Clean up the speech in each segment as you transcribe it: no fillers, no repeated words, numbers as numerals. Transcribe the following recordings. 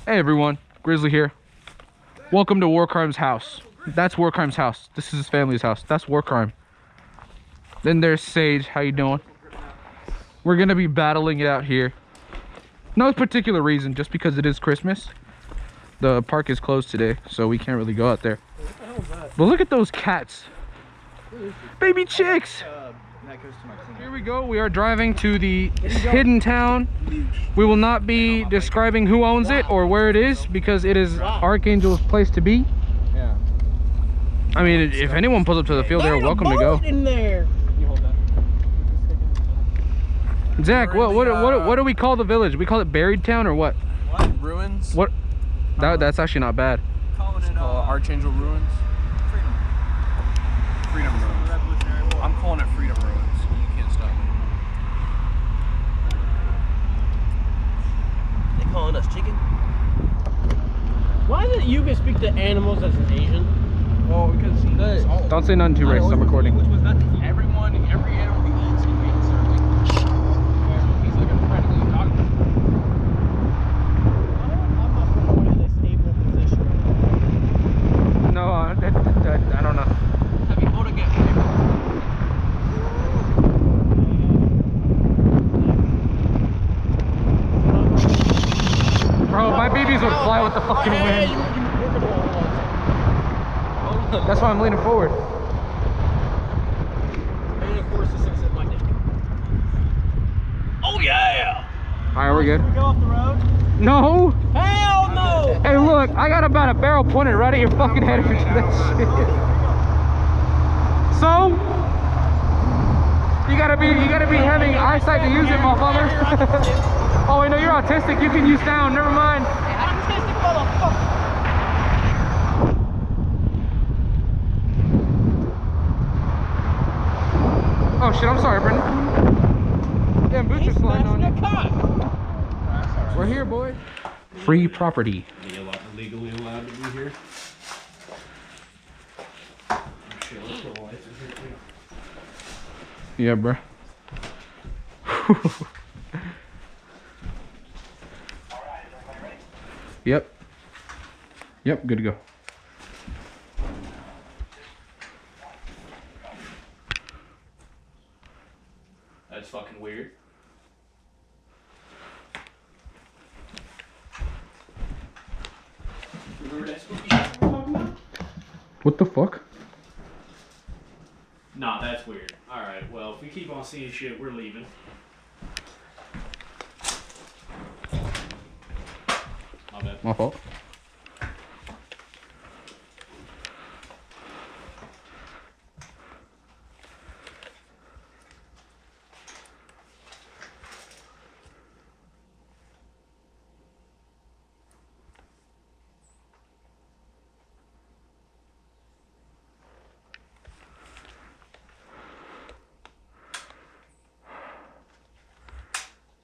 Hey everyone, Grizzly here. Welcome to Warcrime's house. That's Warcrime's house. This is his family's house. That's Warcrime. Then there's Sage. How you doing? We're gonna be battling it out here. No particular reason, just because it is Christmas. The park is closed today, so we can't really go out there. But look at those cats. Baby chicks! Here we go. We are driving to the hidden town. We will not be describing who owns it or where it is because it is Archangel's place to be. Yeah. I mean, if anyone pulls up to the field, they're welcome to go. In there. Zach, what do we call the village? We call it Buried Town or what? What? Ruins? What? That's actually not bad. Calling it Archangel Ruins. Freedom Ruins. I'm calling it Freedom Ruins. You can't stop me. They calling us chicken? Why is it you can speak to animals as an Asian? Well, because Don't say nothing too racist. I'm recording. everyone, every animal he eats, he makes certainly. He's like a practically dog. I'm not going in a stable position. No, I don't know. Have you voted again? Bro, my babies would fly with the fucking wind. That's why I'm leaning forward. And of course, this thing's at my dick. Oh yeah! All right, we're good. Can we go off the road? No. Hell no! Hey, look, I got about a barrel pointed right at your fucking head if you do that shit. So, you gotta be having eyesight to use it, motherfucker. Oh wait, no, you're autistic. You can use sound. Never mind. Autistic motherfucker! Oh shit, I'm sorry, Brendan. Damn, boots are sliding on you. We're here, boy. Free property. Legally allowed to be here. Yeah, bro. Yep. Yep, good to go. That's fucking weird. Remember that spooky shit we were talking about? What the fuck? Nah, that's weird. Alright, well, if we keep on seeing shit, we're leaving. My bad. My fault.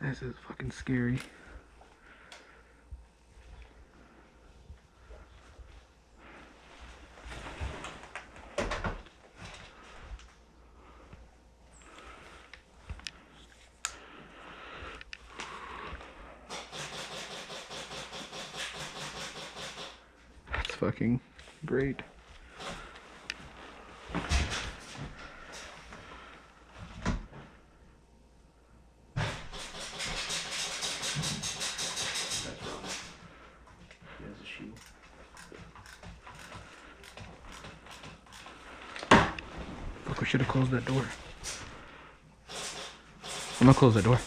This is fucking scary. That's fucking great. Fuck, we should have closed that door. I'm gonna close that door.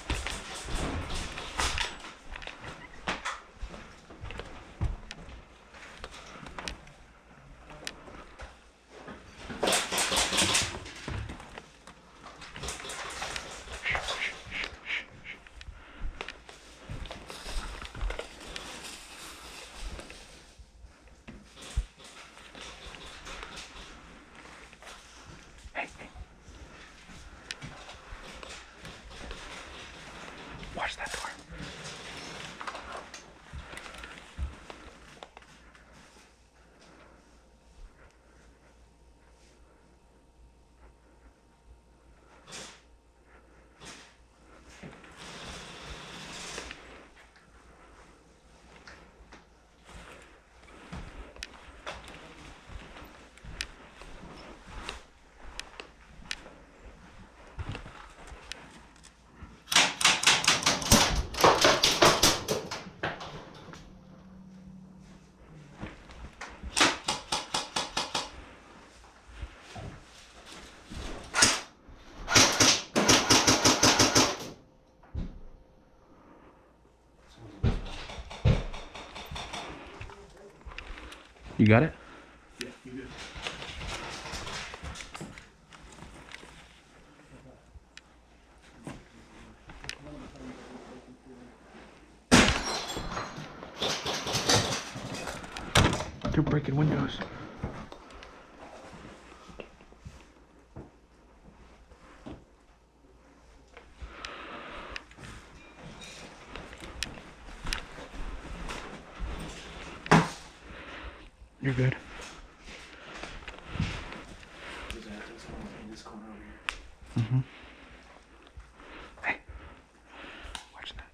You got it? Yeah, you good. They're breaking windows. You're good. Who's that? There's someone in this corner over here. Mm-hmm. Hey, watch that.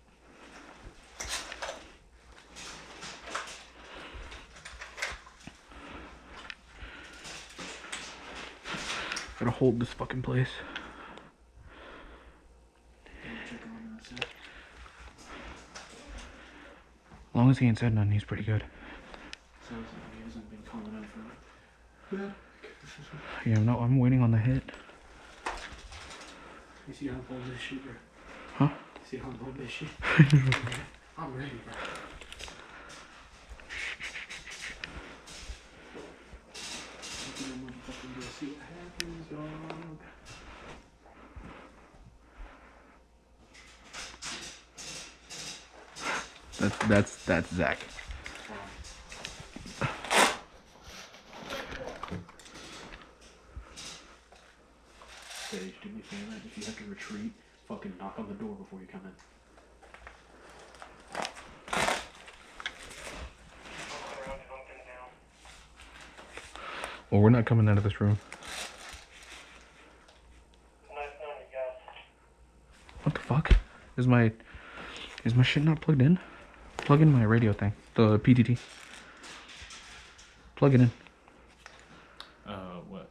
Gotta hold this fucking place. Check him on the outside. As long as he ain't said nothing, he's pretty good. Sounds like he hasn't been calling out for me. Yeah, no, I'm waiting on the hit. You see how I'm holding this shit, bro? Huh? You see how I'm holding this shit? I'm ready, bro. Look at that motherfucking girl. See what happens, dog. That's Zach. Sage, do me a favor. If you have to retreat, fucking knock on the door before you come in. Well, we're not coming out of this room. What the fuck? Is my shit not plugged in? Plug in my radio thing. The PTT. Plug it in. What?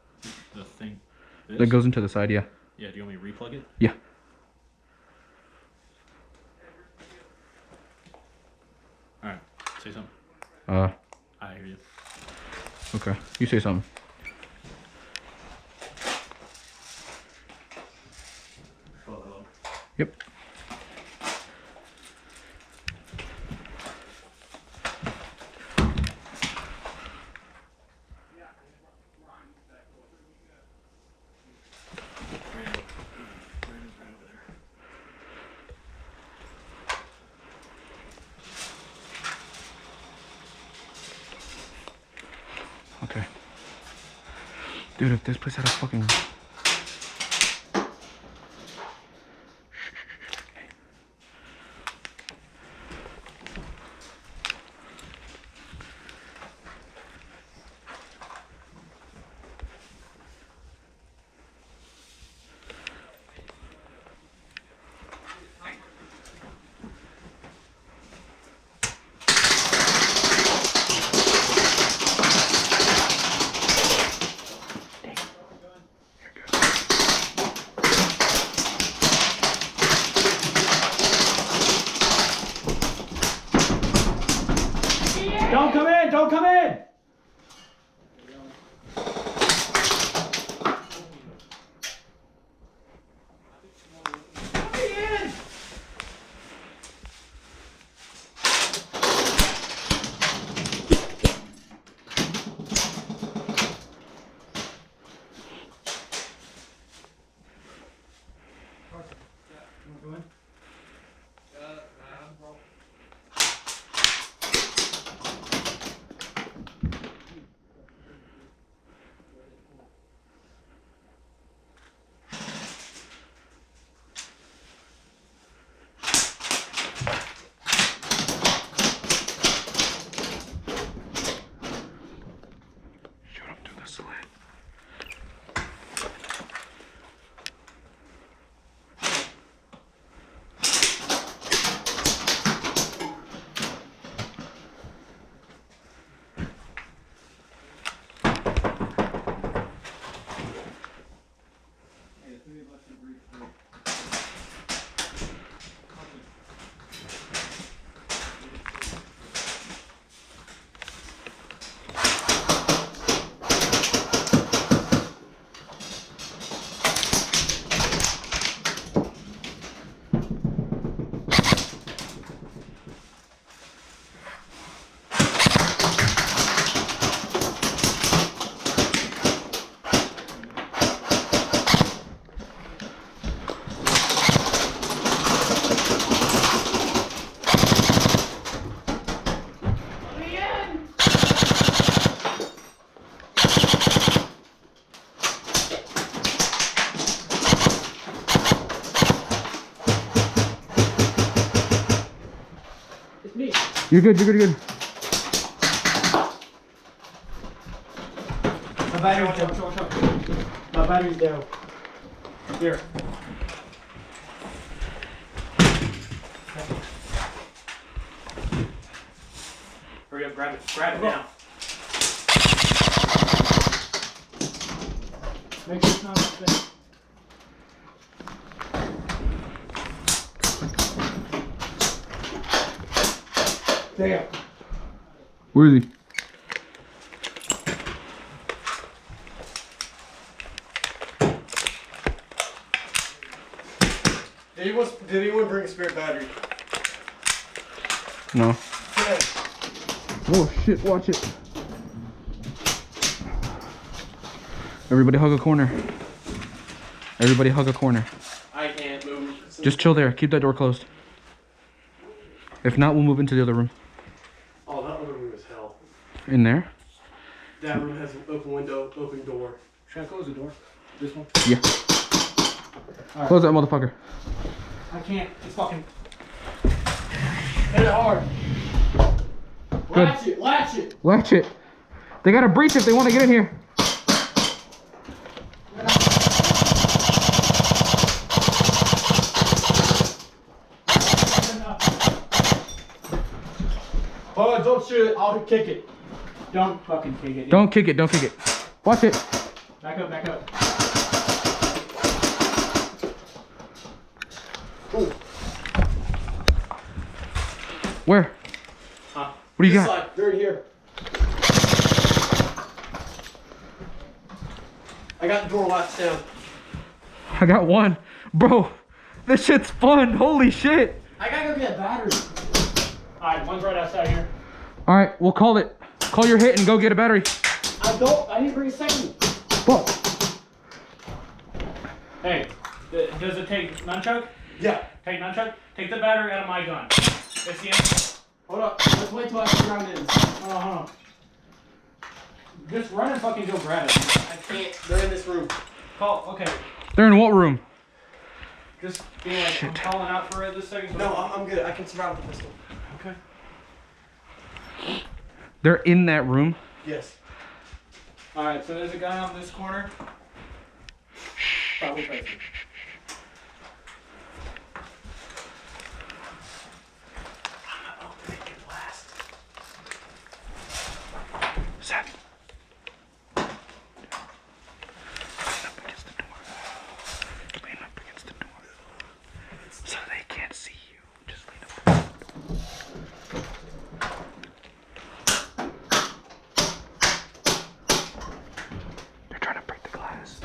The thing? This? That goes into the side, yeah. Yeah, do you want me to replug it? Yeah. Alright, say something. I hear you. Okay. You say something. Hello. Yep. Brandon's right over there. Okay. Dude, if this place had a fucking... Don't come in! Don't come in! You're good, you're good, you're good. My battery's down. My battery's down. Here. Hurry up, grab it. Grab it now. Make sure it's not upset. Damn. Where is he? Did anyone bring a spare battery? No. Yeah. Oh shit, watch it. Everybody hug a corner. Everybody hug a corner. I can't move. Just chill there. Keep that door closed. If not, we'll move into the other room. Oh, that other room is hell. In there? That room has an open window, open door. Should I close the door? This one? Yeah. All right. Close that motherfucker. I can't. It's fucking. Hit it hard. Good. Latch it. Latch it. Latch it. They gotta breach if they want to get in here. Hold on, don't shoot it. I'll kick it. Don't fucking kick it. Don't kick it, don't kick it. Watch it. Back up, back up. Ooh. Where? Huh? What do you This got? side, they're in here. I got the door latched down. I got one. Bro, this shit's fun. Holy shit. I gotta go get a battery. Alright, one's right outside here. Alright, we'll call it. Call your hit and go get a battery. I need to bring a second. Fuck. Hey, does it take nunchuck? Yeah. Take nunchuck? Take the battery out of my gun. It's the end. Hold up. Let's wait till I get around in. Hold on, hold on. Just run and fucking go grab it. I can't. They're in this room. Call, okay. They're in what room? Just be like, I'm calling out for it this second. No, I'm good. I can survive with the pistol. Okay. They're in that room. Yes. Alright, so there's a guy on this corner. Probably facing. Seth. Lean up against the door. Lean up against the door. So they can't see you. Just lean up against the door. They're trying to break the glass.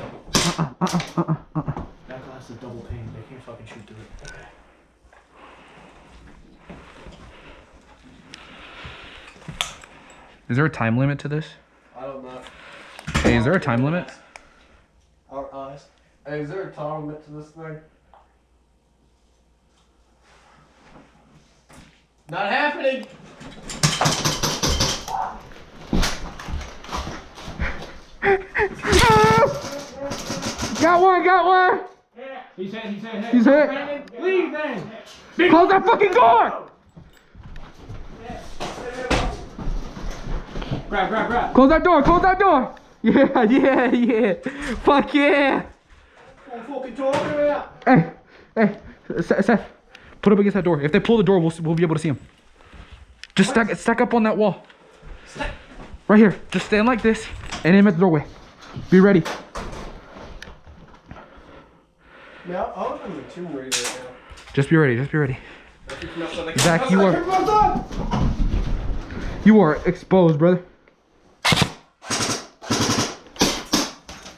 That glass is double pane. They can't fucking shoot through it. Okay. Is there a time limit to this? I don't know. Hey, is there a time limit? Our eyes. Hey, is there a time limit to this thing? Not happening. Got one, got one! He's hit, he's hit, hit. He's hit. Leave then. Close that fucking door! Grab, grab, grab. Close that door, close that door! Yeah, yeah, yeah. Fuck yeah! Don't fucking talk about. Hey, hey, Seth, put up against that door. If they pull the door, we'll be able to see them. Just stack up on that wall. Right here. Just stand like this and aim at the doorway. Be ready. Now, I'm in the tomb raider right now. Just be ready, just be ready. Zach, Zach, you are exposed, brother.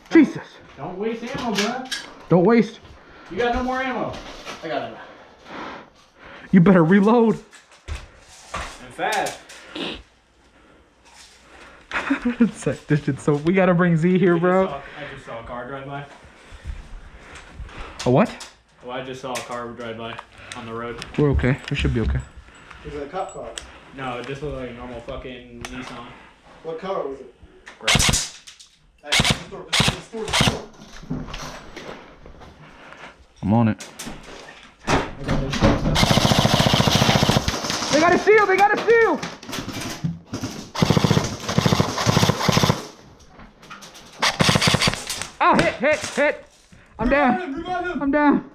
Jesus. Don't waste ammo, bro. Don't waste. You got no more ammo. I got it. You better reload. And fast. This shit's so. We gotta bring Z here, bro. I just saw a car drive by. A what? Well, I just saw a car drive by on the road. We're okay. We should be okay. Was it a cop car? No, it just looked like a normal fucking Nissan. What color was it? Gray. Hey, this door. I'm on it. They got a shield, they got a shield! Oh, hit! I'm down. I'm down.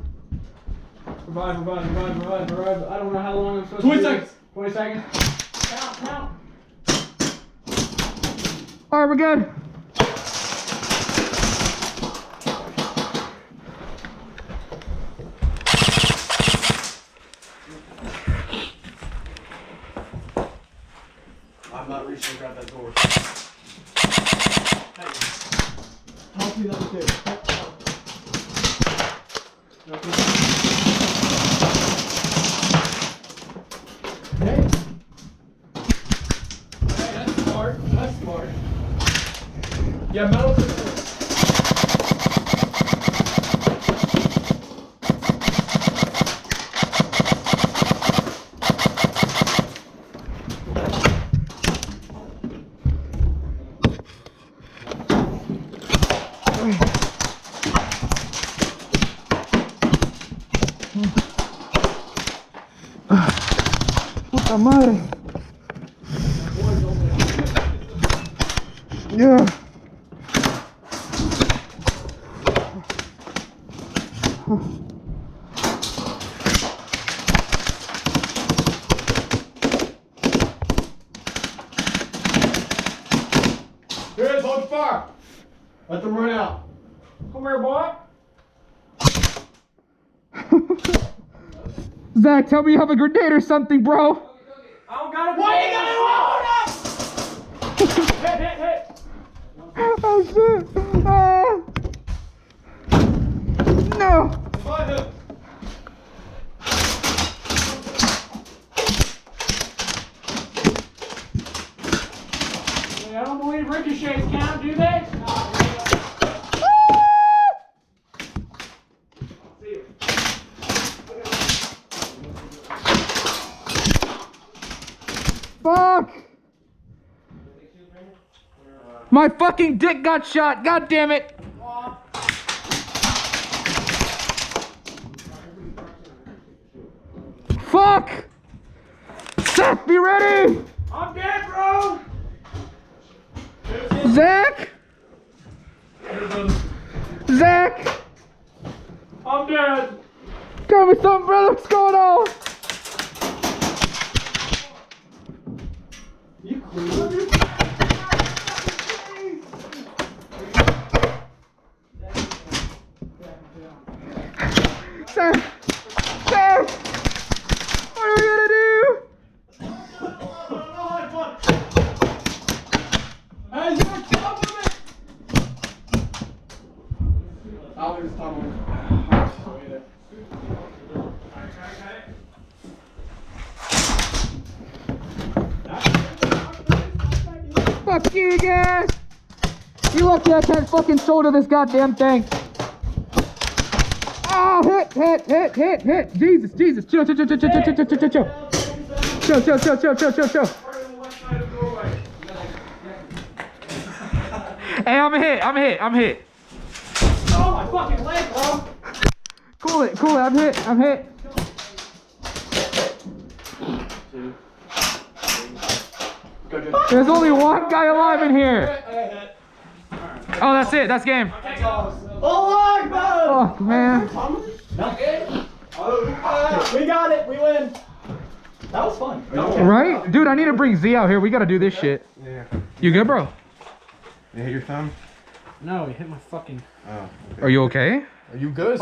Revive. I don't know how long I'm supposed to 20 do seconds. this. 20 seconds. Count. Alright, we're good. I'm not reaching to grab that door. Help me number 2. Hey, that's smart. Yeah, metal pistol. Puta madre. Yeah. Here it is, hold fire. Let them run out. Come here, boy. Zach, tell me you have a grenade or something, bro. I don't got it. Why you gotta hold up? Hit. Oh shit. No. I don't believe ricochets count, do they? Fuck. My fucking dick got shot. God damn it. Fuck. Seth, be ready. I'm dead, bro. Zach. I'm dead. Tell me something, brother. What's going on? You clean? Seth. What are we gonna do? Hey, you're on top of it. I'll just tunnel. Fuck you guys! You lucky I can't fucking shoulder this goddamn thing. Oh, hit. Jesus. Chill. Hey, I'm hit. Oh, my fucking leg, bro. Cool it, I'm hit. There's only one guy alive in here. Oh, that's it. That's game. Oh, my Fuck, man. We got it. We win. That was fun. Right? Dude, I need to bring Z out here. We gotta do this shit. Yeah. You good, bro? You hit your thumb? No, he hit my fucking. Oh. Okay. Are you okay? Are you good?